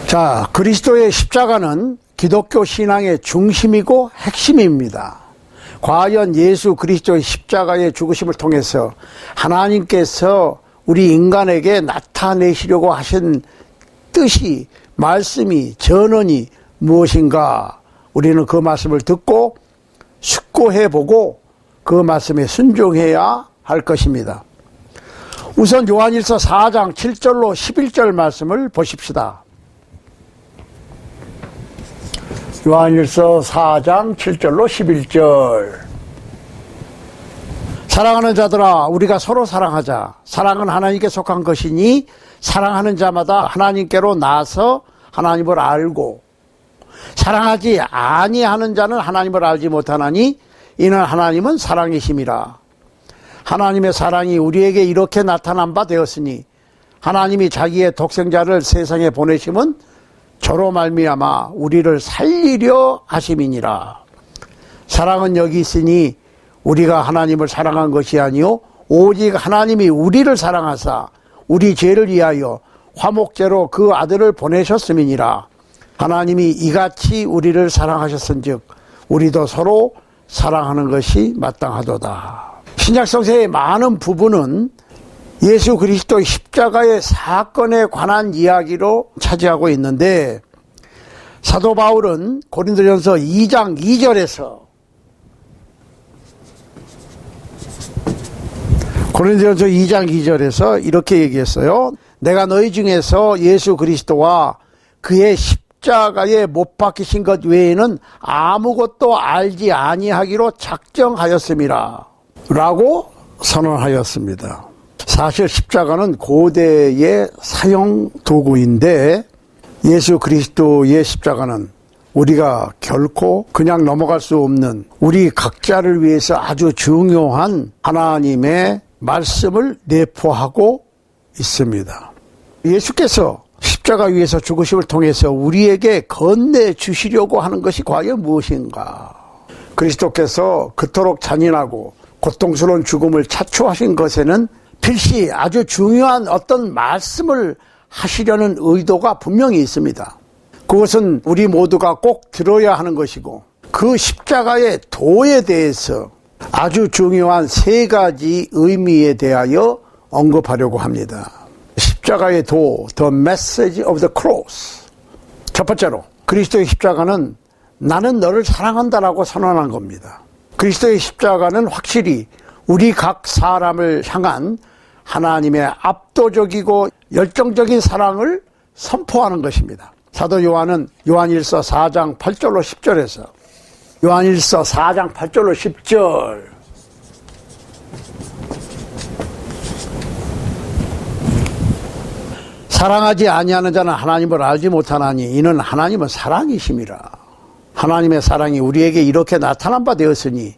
자, 그리스도의 십자가는 기독교 신앙의 중심이고 핵심입니다. 과연 예수 그리스도의 십자가의 죽으심을 통해서 하나님께서 우리 인간에게 나타내시려고 하신 뜻이, 말씀이, 전언이 무엇인가? 우리는 그 말씀을 듣고 숙고해보고 그 말씀에 순종해야 할 것입니다. 우선 요한일서 4장 7절로 11절 말씀을 보십시다. 요한일서 4장 7절로 11절. 사랑하는 자들아, 우리가 서로 사랑하자. 사랑은 하나님께 속한 것이니 사랑하는 자마다 하나님께로 나서 하나님을 알고, 사랑하지 아니하는 자는 하나님을 알지 못하나니 이는 하나님은 사랑이심이라. 하나님의 사랑이 우리에게 이렇게 나타난 바 되었으니 하나님이 자기의 독생자를 세상에 보내심은 저로 말미암아 우리를 살리려 하심이니라. 사랑은 여기 있으니 우리가 하나님을 사랑한 것이 아니요 오직 하나님이 우리를 사랑하사 우리 죄를 위하여 화목제로 그 아들을 보내셨음이니라. 하나님이 이같이 우리를 사랑하셨은즉 우리도 서로 사랑하는 것이 마땅하도다. 신약성서의 많은 부분은 예수 그리스도의 십자가의 사건에 관한 이야기로 차지하고 있는데, 사도 바울은 고린도전서 2장 2절에서 이렇게 얘기했어요. 내가 너희 중에서 예수 그리스도와 그의 십자가에 못 박히신 것 외에는 아무것도 알지 아니하기로 작정하였음이라 라고 선언하였습니다. 사실 십자가는 고대의 사형 도구인데 예수 그리스도의 십자가는 우리가 결코 그냥 넘어갈 수 없는, 우리 각자를 위해서 아주 중요한 하나님의 말씀을 내포하고 있습니다. 예수께서 십자가 위에서 죽으심을 통해서 우리에게 건네주시려고 하는 것이 과연 무엇인가? 그리스도께서 그토록 잔인하고 고통스러운 죽음을 자초하신 것에는 필시 아주 중요한 어떤 말씀을 하시려는 의도가 분명히 있습니다. 그것은 우리 모두가 꼭 들어야 하는 것이고, 그 십자가의 도에 대해서 아주 중요한 3가지 의미에 대하여 언급하려고 합니다. 십자가의 도, the message of the cross. 첫 번째로, 그리스도의 십자가는 나는 너를 사랑한다라고 선언한 겁니다. 그리스도의 십자가는 확실히 우리 각 사람을 향한 하나님의 압도적이고 열정적인 사랑을 선포하는 것입니다. 사도 요한은 요한일서 4장 8절로 10절에서 요한일서 4장 8절로 10절 사랑하지 아니하는 자는 하나님을 알지 못하나니 이는 하나님은 사랑이심이라. 하나님의 사랑이 우리에게 이렇게 나타난 바 되었으니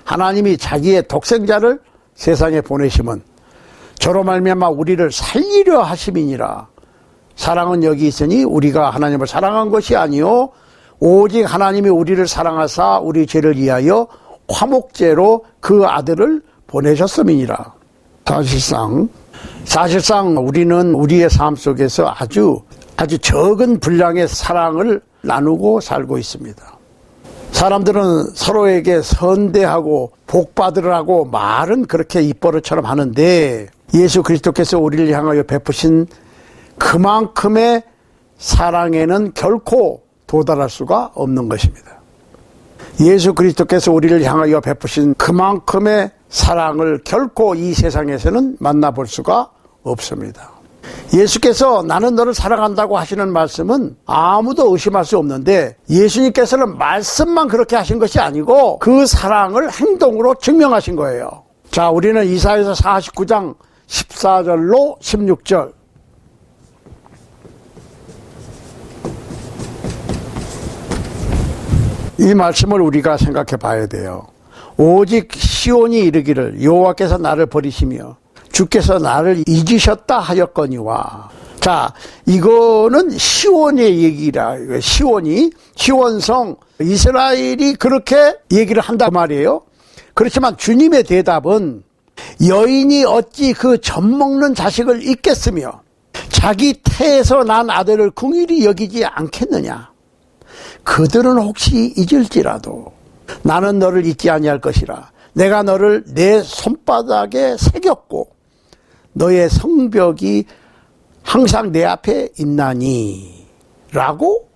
하나님이 자기의 독생자를 세상에 보내심은 저로 말미암아 우리를 살리려 하심이니라. 사랑은 여기 있으니 우리가 하나님을 사랑한 것이 아니요 오직 하나님이 우리를 사랑하사 우리 죄를 위하여 화목제로 그 아들을 보내셨음이니라. 사실상 우리는 우리의 삶 속에서 아주 적은 분량의 사랑을 나누고 살고 있습니다. 사람들은 서로에게 선대하고 복 받으라고 말은 그렇게 입버릇처럼 하는데, 예수 그리스도께서 우리를 향하여 베푸신 그만큼의 사랑에는 결코 도달할 수가 없는 것입니다. 예수 그리스도께서 우리를 향하여 베푸신 그만큼의 사랑을 결코 이 세상에서는 만나볼 수가 없습니다. 예수께서 나는 너를 사랑한다고 하시는 말씀은 아무도 의심할 수 없는데, 예수님께서는 말씀만 그렇게 하신 것이 아니고 그 사랑을 행동으로 증명하신 거예요. 자, 우리는 이사야서 49장 14절로 16절 이 말씀을 우리가 생각해 봐야 돼요. 오직 시온이 이르기를 여호와께서 나를 버리시며 주께서 나를 잊으셨다 하였거니와. 자, 이거는 시온의 얘기라. 시온성 이스라엘이 그렇게 얘기를 한단 말이에요. 그렇지만 주님의 대답은 여인이 어찌 그 젖먹는 자식을 잊겠으며 자기 태에서 난 아들을 긍휼히 여기지 않겠느냐. 그들은 혹시 잊을지라도 나는 너를 잊지 아니할 것이라. 내가 너를 내 손바닥에 새겼고 너의 성벽이 항상 내 앞에 있나니 라고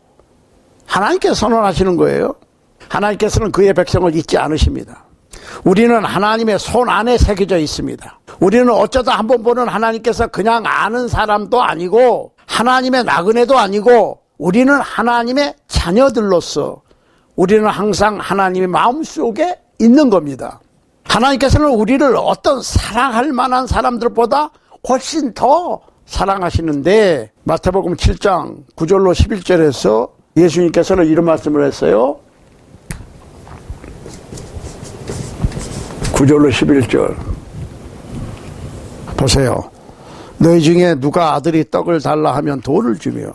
하나님께서 선언하시는 거예요. 하나님께서는 그의 백성을 잊지 않으십니다. 우리는 하나님의 손 안에 새겨져 있습니다. 우리는 어쩌다 한번 보는 하나님께서 그냥 아는 사람도 아니고 하나님의 나그네도 아니고 우리는 하나님의 자녀들로서 우리는 항상 하나님의 마음속에 있는 겁니다. 하나님께서는 우리를 어떤 사랑할 만한 사람들보다 훨씬 더 사랑하시는데 마태복음 7장 9절로 11절에서 예수님께서는 이런 말씀을 했어요. 9절로 11절 보세요. 너희 중에 누가 아들이 떡을 달라 하면 돌을 주며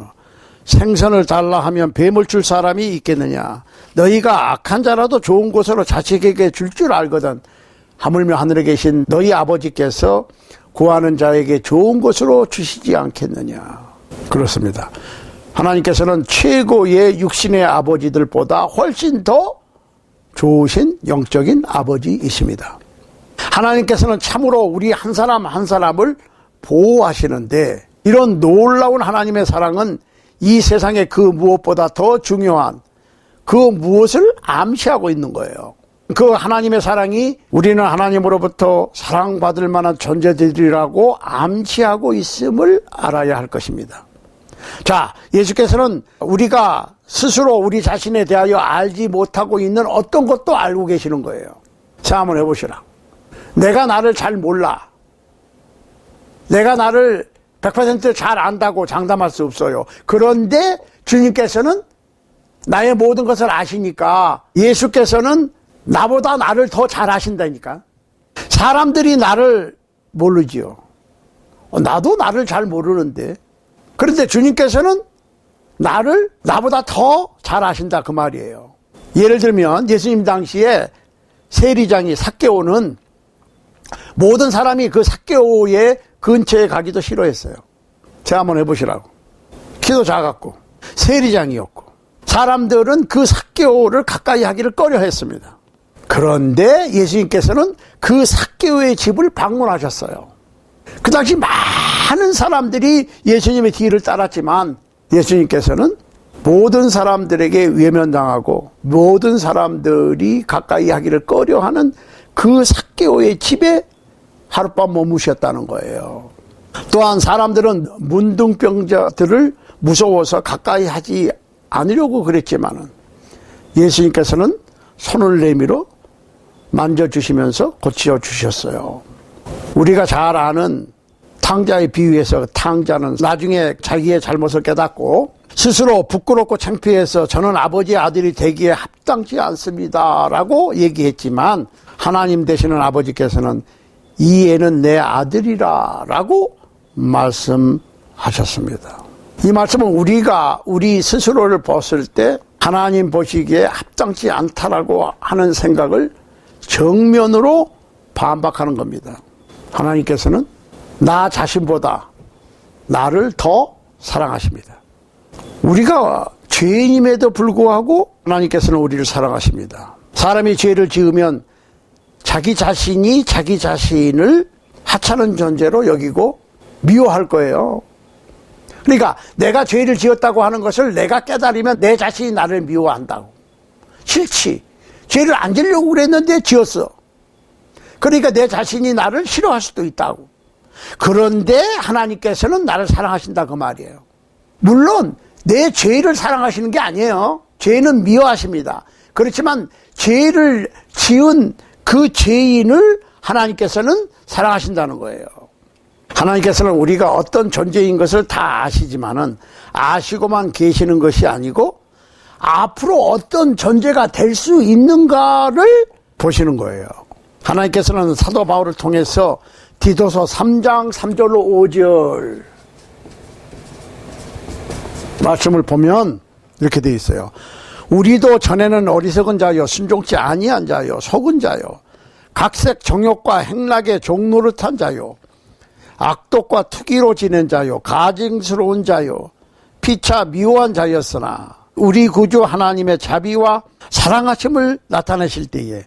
생선을 달라 하면 뱀을 줄 사람이 있겠느냐. 너희가 악한 자라도 좋은 곳으로 자식에게 줄 줄 알거든. 하물며 하늘에 계신 너희 아버지께서 구하는 자에게 좋은 곳으로 주시지 않겠느냐. 그렇습니다. 하나님께서는 최고의 육신의 아버지들보다 훨씬 더 좋으신 영적인 아버지이십니다. 하나님께서는 참으로 우리 한 사람 한 사람을 보호하시는데 이런 놀라운 하나님의 사랑은 이 세상의 그 무엇보다 더 중요한 그 무엇을 암시하고 있는 거예요. 그 하나님의 사랑이 우리는 하나님으로부터 사랑받을 만한 존재들이라고 암시하고 있음을 알아야 할 것입니다. 자, 예수께서는 우리가 스스로 우리 자신에 대하여 알지 못하고 있는 어떤 것도 알고 계시는 거예요. 자, 한번 해보시라. 내가 나를 잘 몰라. 내가 나를 100% 잘 안다고 장담할 수 없어요. 그런데 주님께서는 나의 모든 것을 아시니까 예수께서는 나보다 나를 더 잘 아신다니까. 사람들이 나를 모르지요. 나도 나를 잘 모르는데. 그런데 주님께서는 나보다 더 잘 아신다 그 말이에요. 예를 들면 예수님 당시에 세리장이 삭개오는 모든 사람이 그 삭개오의 근처에 가기도 싫어했어요. 제가 한번 해보시라고. 키도 작았고 세리장이었고 사람들은 그 삭개오를 가까이 하기를 꺼려했습니다. 그런데 예수님께서는 그 삭개오의 집을 방문하셨어요. 그 당시 많은 사람들이 예수님의 뒤를 따랐지만 예수님께서는 모든 사람들에게 외면당하고 모든 사람들이 가까이 하기를 꺼려하는 그 삭개오의 집에 하룻밤 머무셨다는 거예요. 또한 사람들은 문둥병자들을 무서워서 가까이 하지 않으려고 그랬지만은 예수님께서는 손을 내밀어 만져주시면서 고쳐주셨어요. 우리가 잘 아는 탕자의 비유에서 탕자는 나중에 자기의 잘못을 깨닫고 스스로 부끄럽고 창피해서 저는 아버지의 아들이 되기에 합당치 않습니다 라고 얘기했지만 하나님 되시는 아버지께서는 이 애는 내 아들이라 라고 말씀하셨습니다. 이 말씀은 우리가 우리 스스로를 봤을 때 하나님 보시기에 합당치 않다라고 하는 생각을 정면으로 반박하는 겁니다. 하나님께서는 나 자신보다 나를 더 사랑하십니다. 우리가 죄인임에도 불구하고 하나님께서는 우리를 사랑하십니다. 사람이 죄를 지으면 자기 자신이 자기 자신을 하찮은 존재로 여기고 미워할 거예요. 그러니까 내가 죄를 지었다고 하는 것을 내가 깨달으면 내 자신이 나를 미워한다고. 싫지. 죄를 안 지려고 그랬는데 지었어. 그러니까 내 자신이 나를 싫어할 수도 있다고. 그런데 하나님께서는 나를 사랑하신다 그 말이에요. 물론 내 죄를 사랑하시는 게 아니에요. 죄는 미워하십니다. 그렇지만 죄를 지은 그 죄인을 하나님께서는 사랑하신다는 거예요. 하나님께서는 우리가 어떤 존재인 것을 다 아시지만은 아시고만 계시는 것이 아니고 앞으로 어떤 존재가 될 수 있는가를 보시는 거예요. 하나님께서는 사도 바울을 통해서 디도서 3장 3절로 5절 말씀을 보면 이렇게 되어 있어요. 우리도 전에는 어리석은 자요 순종치 아니한 자요 속은 자요 각색 정욕과 행락의 종노릇한 자요 악독과 투기로 지낸 자요, 가증스러운 자요, 피차 미워한 자였으나 우리 구주 하나님의 자비와 사랑하심을 나타내실 때에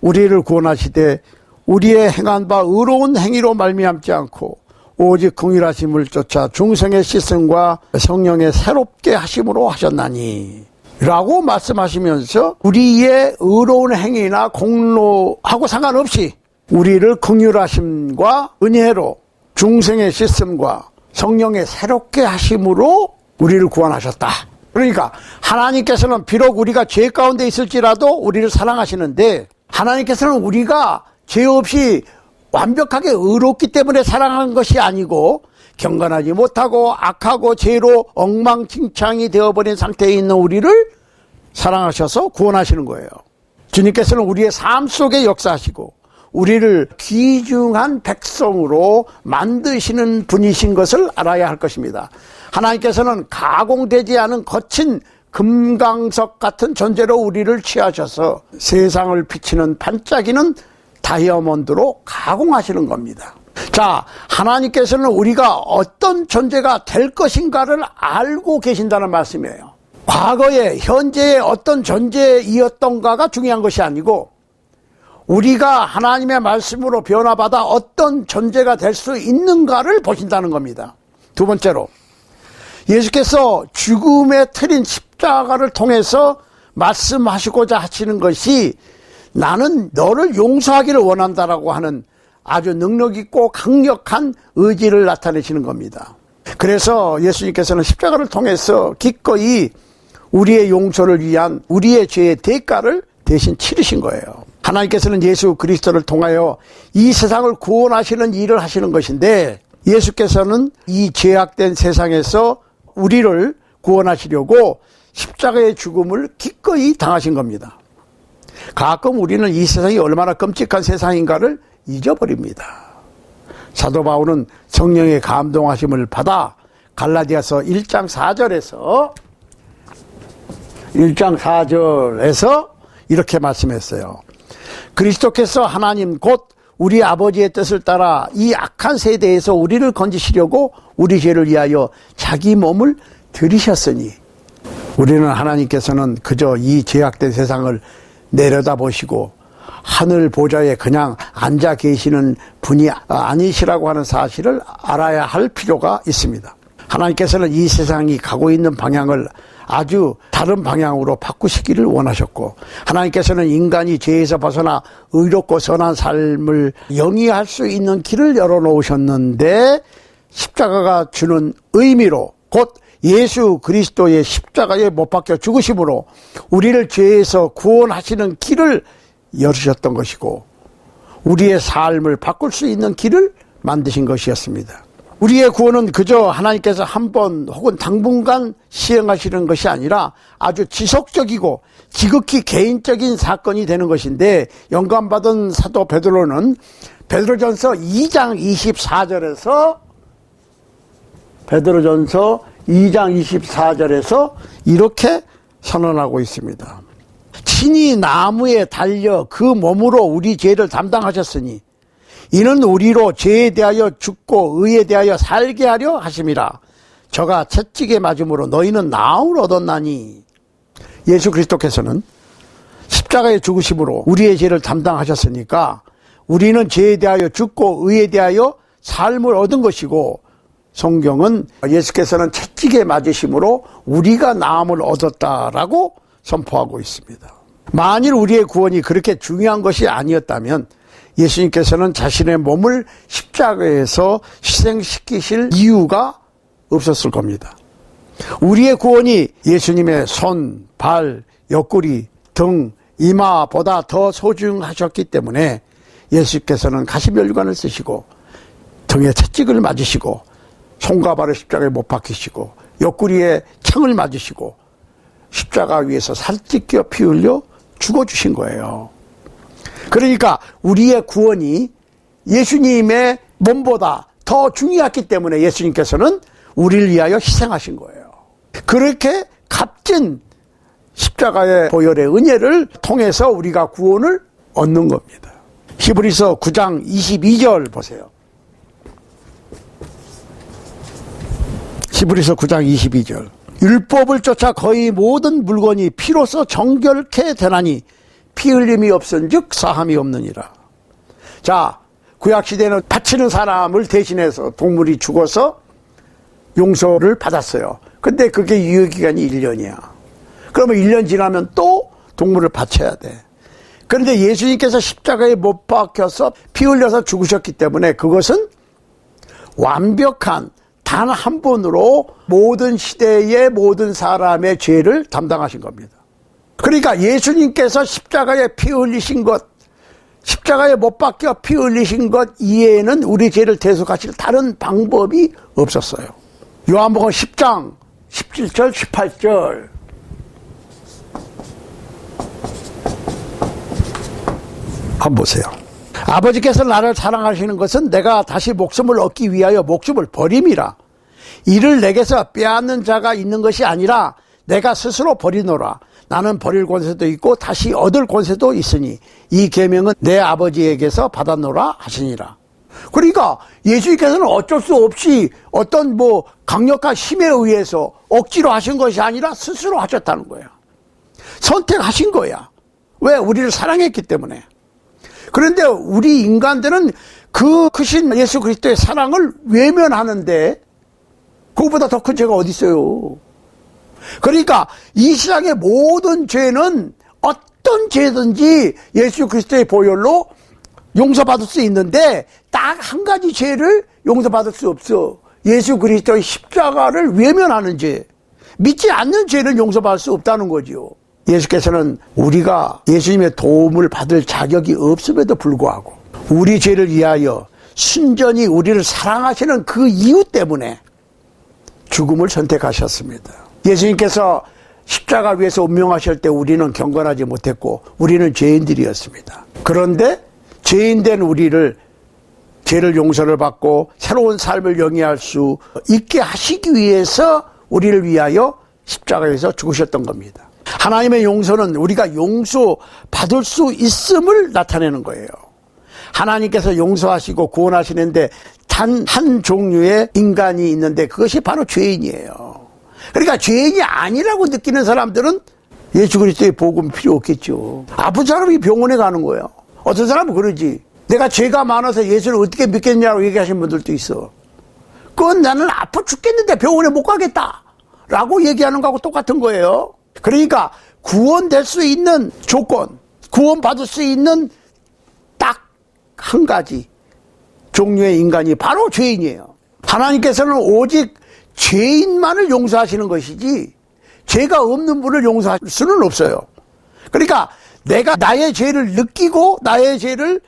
우리를 구원하시되 우리의 행한 바 의로운 행위로 말미암지 않고 오직 긍휼하심을 쫓아 중생의 씻음과 성령의 새롭게 하심으로 하셨나니 라고 말씀하시면서 우리의 의로운 행위나 공로하고 상관없이 우리를 긍휼하심과 은혜로 중생의 씻음과 성령의 새롭게 하심으로 우리를 구원하셨다. 그러니까 하나님께서는 비록 우리가 죄 가운데 있을지라도 우리를 사랑하시는데 하나님께서는 우리가 죄 없이 완벽하게 의롭기 때문에 사랑하는 것이 아니고 경건하지 못하고 악하고 죄로 엉망진창이 되어버린 상태에 있는 우리를 사랑하셔서 구원하시는 거예요. 주님께서는 우리의 삶 속에 역사하시고 우리를 귀중한 백성으로 만드시는 분이신 것을 알아야 할 것입니다. 하나님께서는 가공되지 않은 거친 금강석 같은 존재로 우리를 취하셔서 세상을 비치는 반짝이는 다이아몬드로 가공하시는 겁니다. 자, 하나님께서는 우리가 어떤 존재가 될 것인가를 알고 계신다는 말씀이에요. 과거에, 현재의 어떤 존재이었던가가 중요한 것이 아니고 우리가 하나님의 말씀으로 변화받아 어떤 존재가 될 수 있는가를 보신다는 겁니다. 두 번째로, 예수께서 죽음에 틀인 십자가를 통해서 말씀하시고자 하시는 것이 나는 너를 용서하기를 원한다라고 하는 아주 능력 있고 강력한 의지를 나타내시는 겁니다. 그래서 예수님께서는 십자가를 통해서 기꺼이 우리의 용서를 위한 우리의 죄의 대가를 대신 치르신 거예요. 하나님께서는 예수 그리스도를 통하여 이 세상을 구원하시는 일을 하시는 것인데 예수께서는 이 죄악된 세상에서 우리를 구원하시려고 십자가의 죽음을 기꺼이 당하신 겁니다. 가끔 우리는 이 세상이 얼마나 끔찍한 세상인가를 잊어버립니다. 사도 바울은 성령의 감동하심을 받아 갈라디아서 1장 4절에서 이렇게 말씀했어요. 그리스도께서 하나님 곧 우리 아버지의 뜻을 따라 이 악한 세대에서 우리를 건지시려고 우리 죄를 위하여 자기 몸을 들이셨으니 우리는 하나님께서는 그저 이 죄악된 세상을 내려다보시고 하늘 보좌에 그냥 앉아 계시는 분이 아니시라고 하는 사실을 알아야 할 필요가 있습니다. 하나님께서는 이 세상이 가고 있는 방향을 아주 다른 방향으로 바꾸시기를 원하셨고 하나님께서는 인간이 죄에서 벗어나 의롭고 선한 삶을 영위할 수 있는 길을 열어놓으셨는데 십자가가 주는 의미로 곧 예수 그리스도의 십자가에 못 박혀 죽으심으로 우리를 죄에서 구원하시는 길을 열으셨던 것이고 우리의 삶을 바꿀 수 있는 길을 만드신 것이었습니다. 우리의 구원은 그저 하나님께서 한 번 혹은 당분간 시행하시는 것이 아니라 아주 지속적이고 지극히 개인적인 사건이 되는 것인데 영감받은 사도 베드로는 베드로전서 2장 24절에서 이렇게 선언하고 있습니다. 친히 나무에 달려 그 몸으로 우리 죄를 담당하셨으니 이는 우리로 죄에 대하여 죽고 의에 대하여 살게 하려 하심이라. 저가 채찍에 맞음으로 너희는 나음을 얻었나니. 예수 그리스도께서는 십자가의 죽으심으로 우리의 죄를 담당하셨으니까 우리는 죄에 대하여 죽고 의에 대하여 삶을 얻은 것이고 성경은 예수께서는 채찍에 맞으심으로 우리가 나음을 얻었다라고 선포하고 있습니다. 만일 우리의 구원이 그렇게 중요한 것이 아니었다면 예수님께서는 자신의 몸을 십자가에서 희생시키실 이유가 없었을 겁니다. 우리의 구원이 예수님의 손, 발, 옆구리, 등, 이마보다 더 소중하셨기 때문에 예수께서는 가시면류관을 쓰시고 등에 채찍을 맞으시고 손과 발을 십자가에 못 박히시고 옆구리에 창을 맞으시고 십자가 위에서 살찌껴 피 흘려 죽어주신 거예요. 그러니까 우리의 구원이 예수님의 몸보다 더 중요했기 때문에 예수님께서는 우리를 위하여 희생하신 거예요. 그렇게 값진 십자가의 보혈의 은혜를 통해서 우리가 구원을 얻는 겁니다. 히브리서 9장 22절 보세요. 히브리서 9장 22절. 율법을 쫓아 거의 모든 물건이 피로써 정결케 되나니 피 흘림이 없은즉 사함이 없느니라. 자, 구약시대는 바치는 사람을 대신해서 동물이 죽어서 용서를 받았어요. 근데 그게 유효기간이 1년이야. 그러면 1년 지나면 또 동물을 바쳐야 돼. 그런데 예수님께서 십자가에 못 박혀서 피 흘려서 죽으셨기 때문에 그것은 완벽한 단 한 번으로 모든 시대의 모든 사람의 죄를 담당하신 겁니다. 그러니까 예수님께서 십자가에 피 흘리신 것, 십자가에 못 박혀 피 흘리신 것 이외에는 우리 죄를 대속하실 다른 방법이 없었어요. 요한복음 10장 17절 18절. 한번 보세요. 아버지께서 나를 사랑하시는 것은 내가 다시 목숨을 얻기 위하여 목숨을 버림이라. 이를 내게서 빼앗는 자가 있는 것이 아니라 내가 스스로 버리노라. 나는 버릴 권세도 있고 다시 얻을 권세도 있으니 이 계명은 내 아버지에게서 받았노라 하시니라. 그러니까 예수님께서는 어쩔 수 없이 어떤 강력한 힘에 의해서 억지로 하신 것이 아니라 스스로 하셨다는 거야. 선택하신 거야. 왜? 우리를 사랑했기 때문에. 그런데 우리 인간들은 그 크신 예수 그리스도의 사랑을 외면하는데 그거보다 더 큰 죄가 어디 있어요. 그러니까 이 세상의 모든 죄는 어떤 죄든지 예수 그리스도의 보혈로 용서받을 수 있는데 딱 한 가지 죄를 용서받을 수 없어. 예수 그리스도의 십자가를 외면하는 죄. 믿지 않는 죄는 용서받을 수 없다는 거죠. 예수께서는 우리가 예수님의 도움을 받을 자격이 없음에도 불구하고 우리 죄를 위하여 순전히 우리를 사랑하시는 그 이유 때문에 죽음을 선택하셨습니다. 예수님께서 십자가 위에서 운명하실 때 우리는 경건하지 못했고 우리는 죄인들이었습니다. 그런데 죄인된 우리를 죄를 용서를 받고 새로운 삶을 영위할 수 있게 하시기 위해서 우리를 위하여 십자가에서 죽으셨던 겁니다. 하나님의 용서는 우리가 용서받을 수 있음을 나타내는 거예요. 하나님께서 용서하시고 구원하시는데 단 한 종류의 인간이 있는데 그것이 바로 죄인이에요. 그러니까 죄인이 아니라고 느끼는 사람들은 예수 그리스도의 복음 필요 없겠죠. 아픈 사람이 병원에 가는 거예요. 어떤 사람은 그러지. 내가 죄가 많아서 예수를 어떻게 믿겠냐고 얘기하시는 분들도 있어. 그건 나는 아파 죽겠는데 병원에 못 가겠다 라고 얘기하는 거하고 똑같은 거예요. 그러니까 구원될 수 있는 조건, 구원받을 수 있는 딱 한 가지 종류의 인간이 바로 죄인이에요. 하나님께서는 오직 죄인만을 용서하시는 것이지 죄가 없는 분을 용서할 수는 없어요. 그러니까 내가 나의 죄를 느끼고 나의 죄를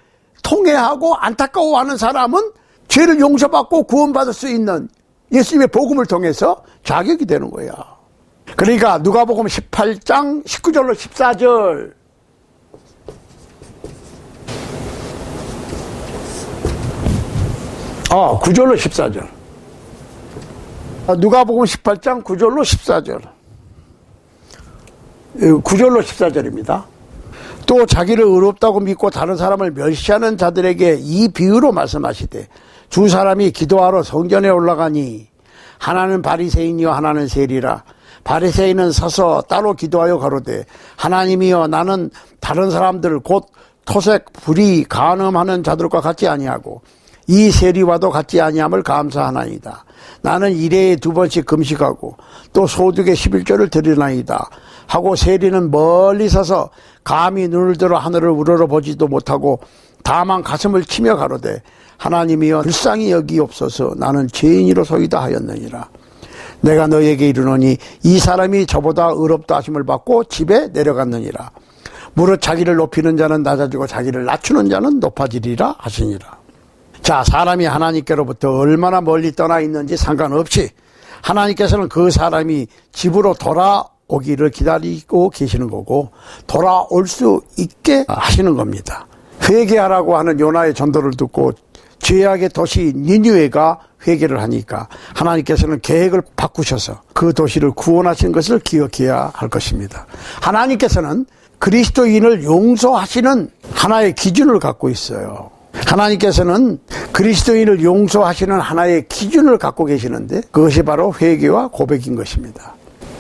통회하고 안타까워하는 사람은 죄를 용서받고 구원받을 수 있는 예수님의 복음을 통해서 자격이 되는 거야. 그러니까 누가복음 18장 19절로 14절. 9절로 14절. 누가복음 18장 9절로 14절. 9절로 14절입니다. 또 자기를 의롭다고 믿고 다른 사람을 멸시하는 자들에게 이 비유로 말씀하시되 두 사람이 기도하러 성전에 올라가니 하나는 바리새인이요 하나는 세리라. 바리새인은 서서 따로 기도하여 가로되 하나님이여 나는 다른 사람들 곧 토색 불의 간음하는 자들과 같지 아니하고 이 세리와도 같지 아니함을 감사하나이다. 나는 일회에 2번씩 금식하고 또 소득의 11조를 드리나이다 하고 세리는 멀리 서서 감히 눈을 들어 하늘을 우러러보지도 못하고 다만 가슴을 치며 가로되 하나님이여 불쌍히 여기옵소서 나는 죄인이로소이다 하였느니라. 내가 너에게 이르노니 이 사람이 저보다 의롭다 하심을 받고 집에 내려갔느니라. 무릇 자기를 높이는 자는 낮아지고 자기를 낮추는 자는 높아지리라 하시니라. 자, 사람이 하나님께로부터 얼마나 멀리 떠나 있는지 상관없이 하나님께서는 그 사람이 집으로 돌아오기를 기다리고 계시는 거고 돌아올 수 있게 하시는 겁니다. 회개하라고 하는 요나의 전도를 듣고 죄악의 도시 니느웨가 회개를 하니까 하나님께서는 계획을 바꾸셔서 그 도시를 구원하신 것을 기억해야 할 것입니다. 하나님께서는 그리스도인을 용서하시는 하나의 기준을 갖고 있어요. 하나님께서는 그리스도인을 용서하시는 하나의 기준을 갖고 계시는데 그것이 바로 회개와 고백인 것입니다.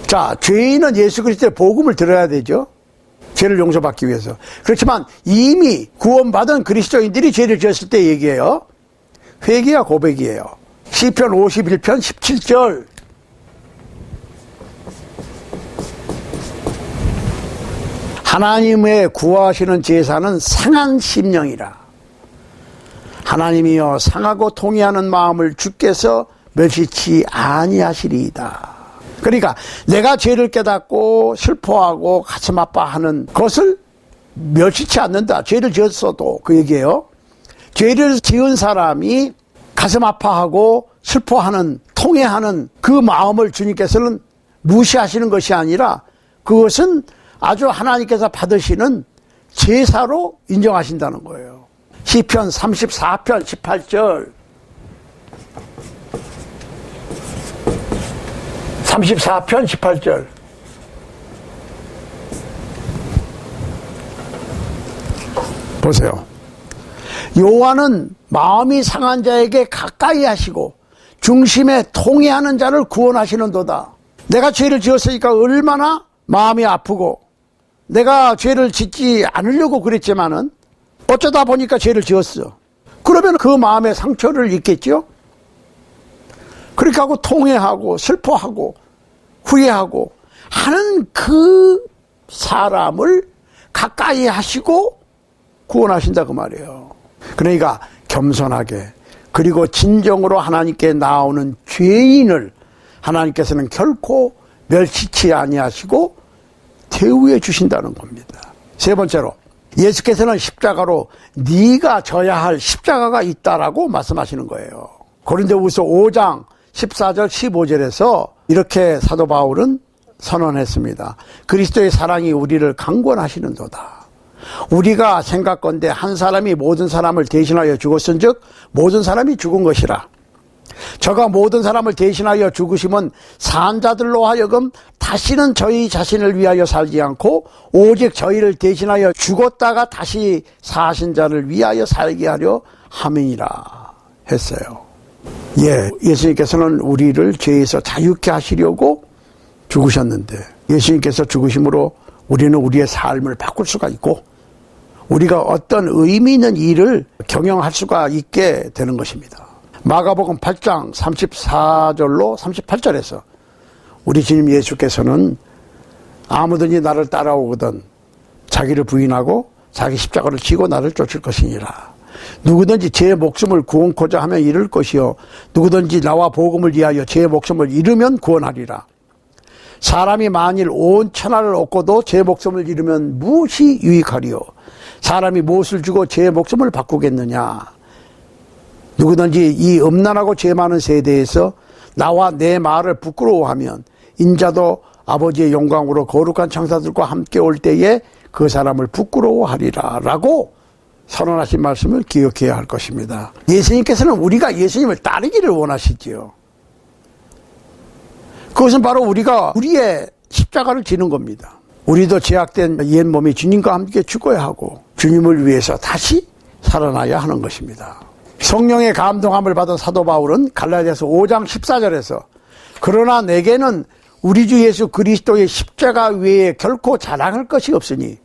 자, 죄인은 예수 그리스도의 복음을 들어야 되죠. 죄를 용서받기 위해서. 그렇지만 이미 구원받은 그리스도인들이 죄를 지었을 때 얘기해요. 회개와 고백이에요. 시편 51편 17절. 하나님의 구하시는 제사는 상한 심령이라. 하나님이여 상하고 통회하는 마음을 주께서 멸시치 아니하시리이다. 그러니까 내가 죄를 깨닫고 슬퍼하고 가슴 아파하는 것을 멸시치 않는다. 죄를 지었어도 그 얘기예요. 죄를 지은 사람이 가슴 아파하고 슬퍼하는 통회하는 그 마음을 주님께서는 무시하시는 것이 아니라 그것은 아주 하나님께서 받으시는 제사로 인정하신다는 거예요. 시편 34편 18절 34편 18절 보세요. 여호와는 마음이 상한 자에게 가까이 하시고 중심에 통회하는 자를 구원하시는도다. 내가 죄를 지었으니까 얼마나 마음이 아프고 내가 죄를 짓지 않으려고 그랬지만은 어쩌다 보니까 죄를 지었어. 그러면 그 마음에 상처를 입겠죠. 그렇게 하고 통회하고 슬퍼하고 후회하고 하는 그 사람을 가까이 하시고 구원하신다 그 말이에요. 그러니까 겸손하게 그리고 진정으로 하나님께 나오는 죄인을 하나님께서는 결코 멸시치 아니하시고 대우해 주신다는 겁니다. 세 번째로 예수께서는 십자가로 네가 져야 할 십자가가 있다라고 말씀하시는 거예요. 고린도후서 5장 14절 15절에서 이렇게 사도 바울은 선언했습니다. 그리스도의 사랑이 우리를 강권하시는도다. 우리가 생각건대 한 사람이 모든 사람을 대신하여 죽었은즉 모든 사람이 죽은 것이라. 저가 모든 사람을 대신하여 죽으심은 산 자들로 하여금 다시는 저희 자신을 위하여 살지 않고 오직 저희를 대신하여 죽었다가 다시 사신 자를 위하여 살게 하려 함이니라 했어요. 예수님께서는 우리를 죄에서 자유케 하시려고 죽으셨는데 예수님께서 죽으심으로 우리는 우리의 삶을 바꿀 수가 있고 우리가 어떤 의미 있는 일을 경영할 수가 있게 되는 것입니다. 마가복음 8장 34절로 38절에서 우리 주님 예수께서는 아무든지 나를 따라오거든 자기를 부인하고 자기 십자가를 지고 나를 쫓을 것이니라. 누구든지 제 목숨을 구원코자 하면 잃을 것이요 누구든지 나와 복음을 위하여 제 목숨을 잃으면 구원하리라. 사람이 만일 온 천하를 얻고도 제 목숨을 잃으면 무엇이 유익하리요? 사람이 무엇을 주고 제 목숨을 바꾸겠느냐? 누구든지 이 음란하고 죄 많은 세대에서 나와 내 말을 부끄러워하면 인자도 아버지의 영광으로 거룩한 천사들과 함께 올 때에 그 사람을 부끄러워하리라 라고 선언하신 말씀을 기억해야 할 것입니다. 예수님께서는 우리가 예수님을 따르기를 원하시지요. 그것은 바로 우리가 우리의 십자가를 지는 겁니다. 우리도 죄악된 옛 몸이 주님과 함께 죽어야 하고 주님을 위해서 다시 살아나야 하는 것입니다. 성령의 감동함을 받은 사도 바울은 갈라디아서 5장 14절에서 그러나 내게는 우리 주 예수 그리스도의 십자가 외에 결코 자랑할 것이 없으니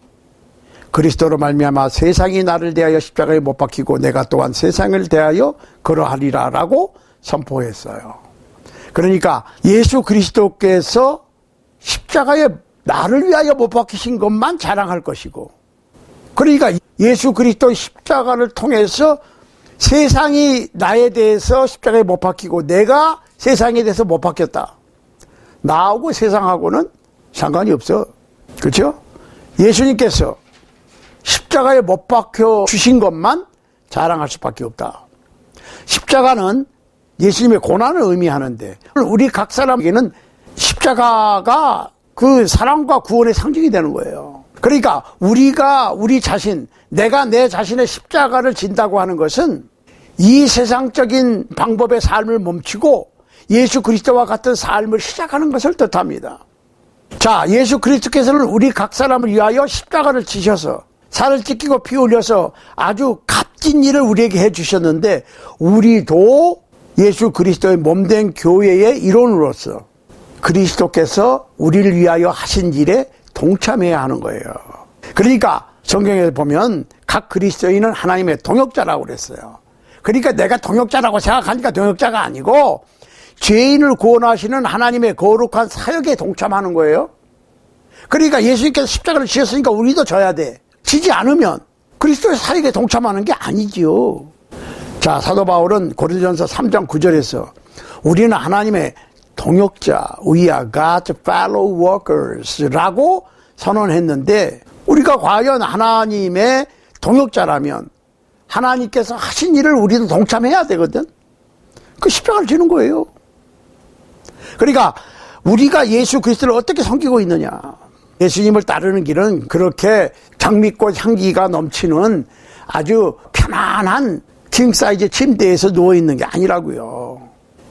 그리스도로 말미암아 세상이 나를 대하여 십자가에 못 박히고 내가 또한 세상을 대하여 그러하리라 라고 선포했어요. 그러니까 예수 그리스도께서 십자가에 나를 위하여 못 박히신 것만 자랑할 것이고 그러니까 예수 그리스도의 십자가를 통해서 세상이 나에 대해서 십자가에 못 박히고 내가 세상에 대해서 못 박혔다. 나하고 세상하고는 상관이 없어. 그렇죠? 예수님께서 십자가에 못 박혀 주신 것만 자랑할 수밖에 없다. 십자가는 예수님의 고난을 의미하는데 우리 각 사람에게는 십자가가 그 사랑과 구원의 상징이 되는 거예요. 그러니까 우리가 우리 자신, 내가 내 자신의 십자가를 진다고 하는 것은 이 세상적인 방법의 삶을 멈추고 예수 그리스도와 같은 삶을 시작하는 것을 뜻합니다. 자, 예수 그리스도께서는 우리 각 사람을 위하여 십자가를 지셔서 살을 찢기고 피 흘려서 아주 값진 일을 우리에게 해주셨는데 우리도 예수 그리스도의 몸된 교회의 일원으로서 그리스도께서 우리를 위하여 하신 일에 동참해야 하는 거예요. 그러니까 성경에 보면 각 그리스도인은 하나님의 동역자라고 그랬어요. 그러니까 내가 동역자라고 생각하니까 동역자가 아니고 죄인을 구원하시는 하나님의 거룩한 사역에 동참하는 거예요. 그러니까 예수님께서 십자가를 지었으니까 우리도 져야 돼. 지지 않으면 그리스도의 사역에 동참하는 게 아니지요. 자, 사도 바울은 고린도전서 3장 9절에서 우리는 하나님의 동역자, we are God's fellow workers라고 선언했는데 우리가 과연 하나님의 동역자라면 하나님께서 하신 일을 우리도 동참해야 되거든. 그 십자가를 지는 거예요. 그러니까 우리가 예수 그리스도를 어떻게 섬기고 있느냐. 예수님을 따르는 길은 그렇게 장미꽃 향기가 넘치는 아주 편안한 킹 사이즈 침대에서 누워있는 게 아니라고요.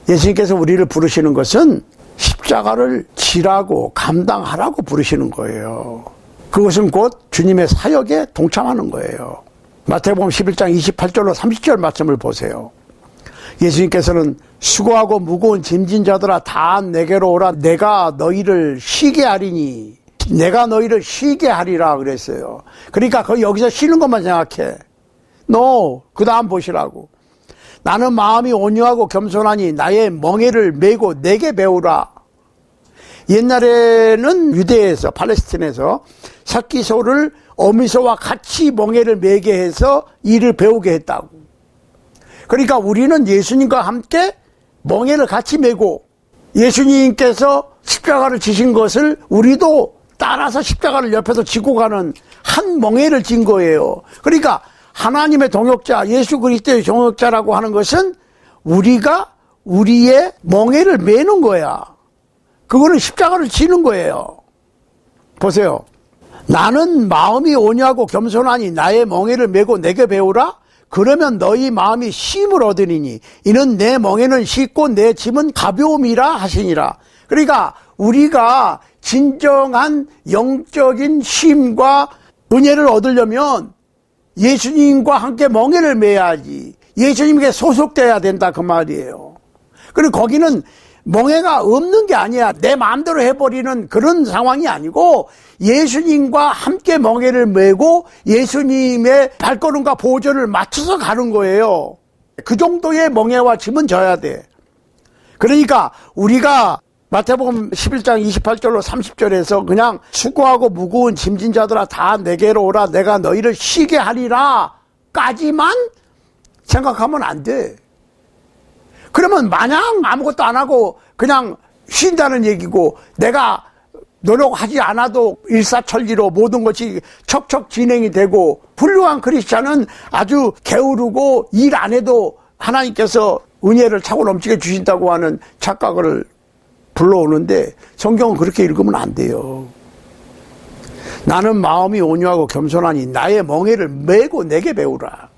예수님께서 우리를 부르시는 것은 십자가를 지라고 감당하라고 부르시는 거예요. 그것은 곧 주님의 사역에 동참하는 거예요. 마태복음 11장 28절로 30절 말씀을 보세요. 예수님께서는 수고하고 무거운 짐진 자들아 다 내게로 오라 내가 너희를 쉬게 하리니 내가 너희를 쉬게 하리라 그랬어요. 그러니까 여기서 쉬는 것만 생각해. 그 다음 보시라고. 나는 마음이 온유하고 겸손하니 나의 멍에를 메고 내게 배우라. 옛날에는 유대에서 팔레스틴에서 새끼소를 어미소와 같이 멍에를 메게 해서 일을 배우게 했다고. 그러니까 우리는 예수님과 함께 멍에를 같이 메고 예수님께서 십자가를 지신 것을 우리도 따라서 십자가를 옆에서 지고 가는 한 멍에를 진 거예요. 그러니까 하나님의 동역자, 예수 그리스도의 동역자라고 하는 것은 우리가 우리의 멍에를 메는 거야. 그거는 십자가를 지는 거예요. 보세요. 나는 마음이 온유하고 겸손하니 나의 멍에를 메고 내게 배우라. 그러면 너희 마음이 쉼을 얻으리니 이는 내 멍에는 쉽고 내 짐은 가벼움이라 하시니라. 그러니까 우리가 진정한 영적인 쉼과 은혜를 얻으려면 예수님과 함께 멍에를 메야지. 예수님께 소속돼야 된다 그 말이에요. 그리고 거기는 멍에가 없는 게 아니야. 내 마음대로 해버리는 그런 상황이 아니고 예수님과 함께 멍에를 메고 예수님의 발걸음과 보조를 맞춰서 가는 거예요. 그 정도의 멍에와 짐은 져야 돼. 그러니까 우리가 마태복음 11장 28절로 30절에서 그냥 수고하고 무거운 짐진 자들아 다 내게로 오라 내가 너희를 쉬게 하리라 까지만 생각하면 안 돼. 그러면 마냥 아무것도 안 하고 그냥 쉰다는 얘기고 내가 노력하지 않아도 일사천리로 모든 것이 척척 진행이 되고 훌륭한 크리스찬은 아주 게으르고 일 안 해도 하나님께서 은혜를 차고 넘치게 주신다고 하는 착각을 불러오는데 성경은 그렇게 읽으면 안 돼요. 나는 마음이 온유하고 겸손하니 나의 멍에를 메고 내게 배우라.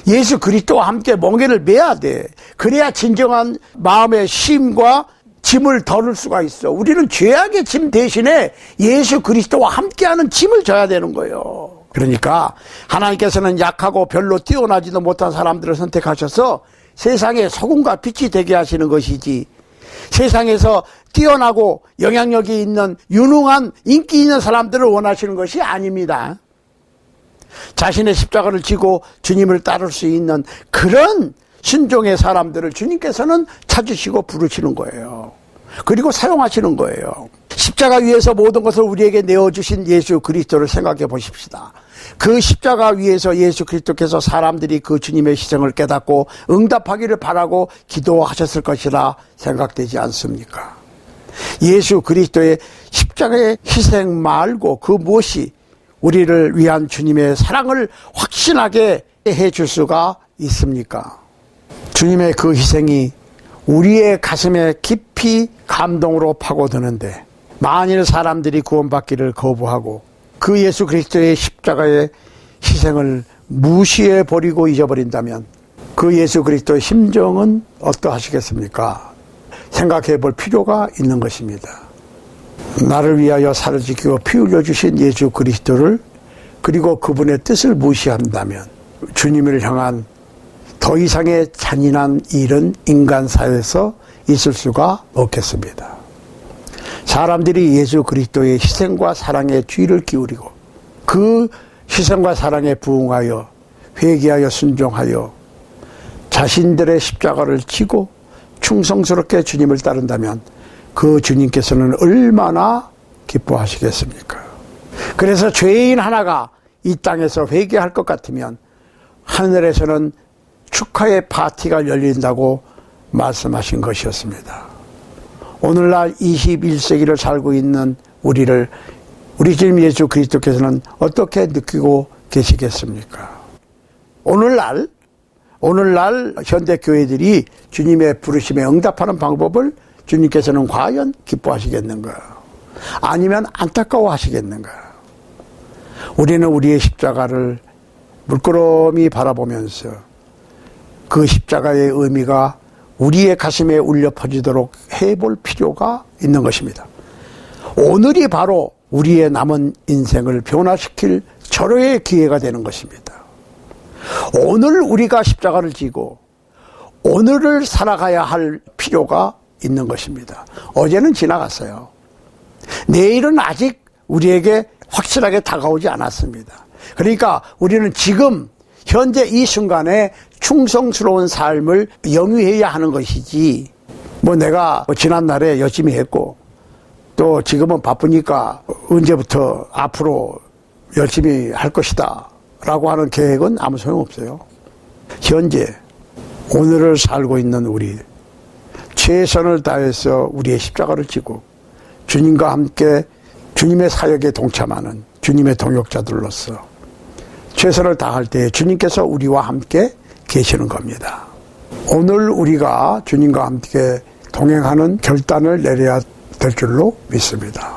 예수 그리스도와 함께 멍에를 메야 돼. 그래야 진정한 마음의 쉼과 짐을 덜을 수가 있어. 우리는 죄악의 짐 대신에 예수 그리스도와 함께하는 짐을 져야 되는 거예요. 그러니까 하나님께서는 약하고 별로 뛰어나지도 못한 사람들을 선택하셔서 세상에 소금과 빛이 되게 하시는 것이지 세상에서 뛰어나고 영향력이 있는 유능한 인기 있는 사람들을 원하시는 것이 아닙니다. 자신의 십자가를 지고 주님을 따를 수 있는 그런 신종의 사람들을 주님께서는 찾으시고 부르시는 거예요. 그리고 사용하시는 거예요. 십자가 위에서 모든 것을 우리에게 내어주신 예수 그리스도를 생각해 보십시다. 그 십자가 위에서 예수 그리스도께서 사람들이 그 주님의 희생을 깨닫고 응답하기를 바라고 기도하셨을 것이라 생각되지 않습니까? 예수 그리스도의 십자가의 희생 말고 그 무엇이 우리를 위한 주님의 사랑을 확신하게 해줄 수가 있습니까? 주님의 그 희생이 우리의 가슴에 깊이 감동으로 파고드는데 만일 사람들이 구원받기를 거부하고 그 예수 그리스도의 십자가의 희생을 무시해버리고 잊어버린다면 그 예수 그리스도의 심정은 어떠하시겠습니까? 생각해 볼 필요가 있는 것입니다. 나를 위하여 살을 지키고 피 흘려주신 예수 그리스도를 그리고 그분의 뜻을 무시한다면 주님을 향한 더 이상의 잔인한 일은 인간 사회에서 있을 수가 없겠습니다. 사람들이 예수 그리스도의 희생과 사랑에 귀를 기울이고 그 희생과 사랑에 부응하여 회개하여 순종하여 자신들의 십자가를 지고 충성스럽게 주님을 따른다면 그 주님께서는 얼마나 기뻐하시겠습니까? 그래서 죄인 하나가 이 땅에서 회개할 것 같으면 하늘에서는 축하의 파티가 열린다고 말씀하신 것이었습니다. 오늘날 21세기를 살고 있는 우리를 우리 주님 예수 그리스도께서는 어떻게 느끼고 계시겠습니까? 오늘날 현대교회들이 주님의 부르심에 응답하는 방법을 주님께서는 과연 기뻐하시겠는가? 아니면 안타까워하시겠는가? 우리는 우리의 십자가를 물끄러미 바라보면서 그 십자가의 의미가 우리의 가슴에 울려 퍼지도록 해볼 필요가 있는 것입니다. 오늘이 바로 우리의 남은 인생을 변화시킬 절호의 기회가 되는 것입니다. 오늘 우리가 십자가를 지고 오늘을 살아가야 할 필요가 있는 것입니다. 어제는 지나갔어요. 내일은 아직 우리에게 확실하게 다가오지 않았습니다. 그러니까 우리는 지금 현재 이 순간에 충성스러운 삶을 영위해야 하는 것이지, 내가 지난날에 열심히 했고 또 지금은 바쁘니까 언제부터 앞으로 열심히 할 것이다 라고 하는 계획은 아무 소용없어요. 현재 오늘을 살고 있는 우리, 최선을 다해서 우리의 십자가를 지고 주님과 함께 주님의 사역에 동참하는 주님의 동역자들로서 최선을 다할 때 주님께서 우리와 함께 계시는 겁니다. 오늘 우리가 주님과 함께 동행하는 결단을 내려야 될 줄로 믿습니다.